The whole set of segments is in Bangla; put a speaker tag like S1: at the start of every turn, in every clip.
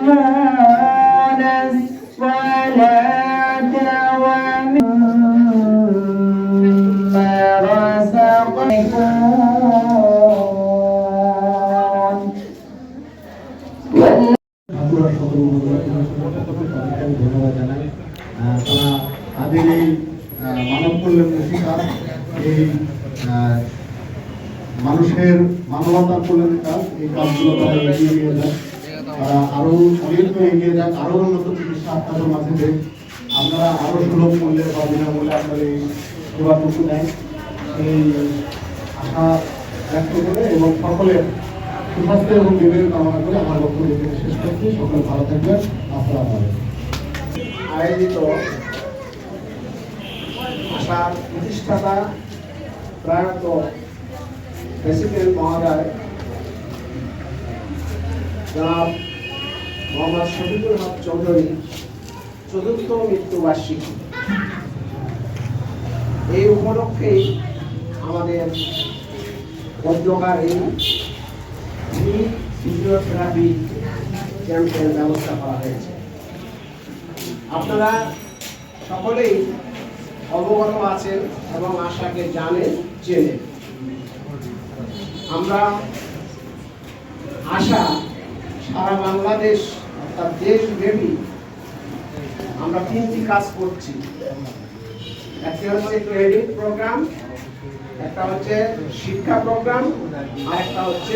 S1: يقيمون الصلاة ومما رزقناهم
S2: ধন্যবাদ জানাই। তারা তাদের এই মানব কল্যাণমুখী কাজ, এই মানুষের মানবতার কল্যাণের কাজ, এই কাজগুলো তারা এগিয়ে নিয়ে যায়। তারা আরো অনেক এগিয়ে যাক, আরো উন্নত চিকিৎসা আপনাদের মাঝে দেয়, আপনারা আরো সুলভ মূল্যে বা বিনামূল্যে আপনার এই সেবাটুকু দেন, এই আশা ব্যক্ত করে এবং সকলের সুস্বাস্থ্য এবং বিবেক কামনা করে আমার বক্তব্য শেষ করছি। সকলে ভালো থাকবেন। আসসালামু আলাইকুম।
S3: আয়োজিত আশার প্রতিষ্ঠাতা প্রয়াত প্রেসিডেন্ট মহোদয় জনাব মোহাম্মদ শফিকুল হক চৌধুরী চতুর্থ মৃত্যুবার্ষিকী, এই উপলক্ষেই আমাদের পঞ্চকার এই ফিজিওথেরাপি ক্যাম্পের ব্যবস্থা করা হয়েছে। আপনারা সকলেই অবগত আছেন এবং আশাকে জানেন, চেনেন। আমরা আশা সারা বাংলাদেশ অর্থাৎ দেশব্যাপী আমরা 3টি কাজ করছি। একটি হচ্ছে ক্রেডিট প্রোগ্রাম, একটা হচ্ছে শিক্ষা প্রোগ্রাম, আর একটা হচ্ছে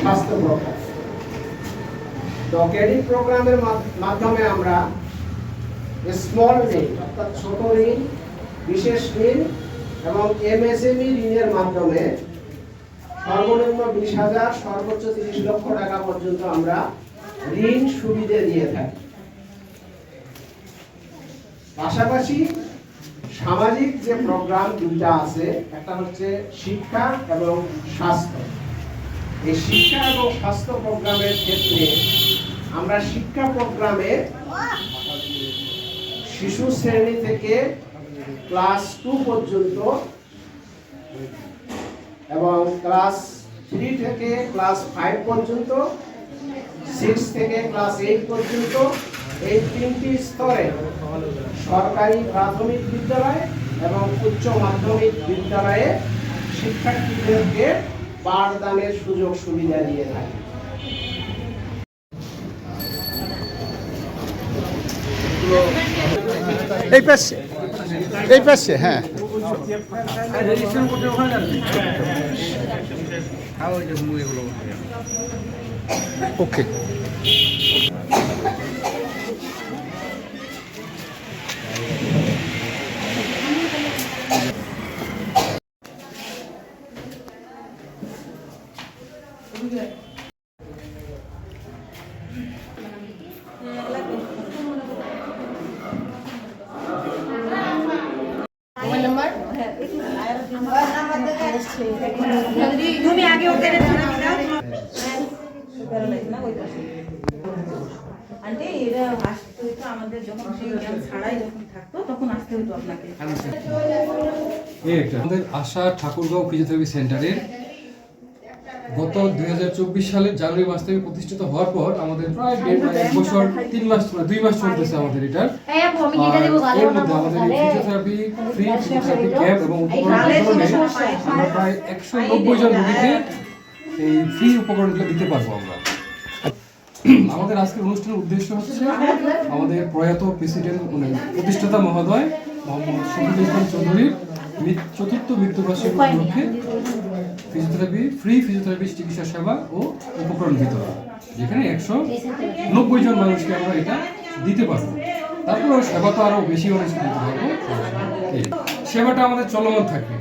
S3: স্বাস্থ্য প্রোগ্রাম। তো ক্রেডিট প্রোগ্রামের মাধ্যমে আমরা স্মল ঋণ অর্থাৎ ছোট ঋণ, বিশেষ ঋণ এবং এমএসএমই ঋণের মাধ্যমে সর্বনিম্ন 20,000 সর্বোচ্চ 30 লক্ষ টাকা পর্যন্ত আমরা ঋণ সুবিধা দিয়ে থাকি। পাশাপাশি সামাজিক যে প্রোগ্রাম দুটা আছে, একটা হচ্ছে শিক্ষা এবং স্বাস্থ্য। এই শিক্ষা এবং স্বাস্থ্য প্রোগ্রামের ক্ষেত্রে আমরা শিক্ষা প্রোগ্রামে শিশু শ্রেণী থেকে ক্লাস 2 পর্যন্ত এবং ক্লাস 3 থেকে ক্লাস 5 পর্যন্ত, 6 থেকে ক্লাস 8 পর্যন্ত, এই 3টি স্তরে সরকারি প্রাথমিক বিদ্যালয় এবং উচ্চ মাধ্যমিক বিদ্যালয়ে শিক্ষার্থীদেরকে পাঠদানের সুযোগ সুবিধা দিয়ে থাকে।
S2: এই পাশে হ্যাঁ, ওকে।
S4: তুমি আগে ওকে আন্টি এরা আসতে হইতো আমাদের যখন সেই জ্ঞান ছাড়াই যখন থাকতো তখন আসতে হইতো আপনাকে।
S5: আমাদের আশা ঠাকুরগাঁও ফিজিওথেরাপি সেন্টারের গত 2024 সালের জানুয়ারি মাস থেকে প্রতিষ্ঠিত হওয়ার পর আমাদের প্রায় 1 বছর 2 মাস চলতেছে আমাদের এটার। এর মধ্যে আমাদের ফিজিওথেরাপি ফ্রি ফিজিওথেরাপি ক্যাম্প এবং উপকরণ বিতরণে আমরা প্রায় 190 জন রোগীকে এই ফ্রি উপকরণগুলো দিতে পারবো আমরা। আমাদের আজকের অনুষ্ঠানের উদ্দেশ্য হচ্ছে আমাদের প্রয়াত প্রেসিডেন্ট প্রতিষ্ঠাতা মহোদয় মোহাম্মদ শফিকুল ইসলাম চৌধুরীর চতুর্থ মৃত্যুবার্ষিকী উপলক্ষে ফিজিওথেরাপি ফ্রি ফিজিওথেরাপি চিকিৎসা সেবা ও উপকরণ বিতরণ, যেখানে 190 জন মানুষকে আমরা এটা দিতে পারবো। তারপর সেবা তো আরও বেশি মানুষকে দিতে পারবো। সেবাটা আমাদের চলমান থাকবে।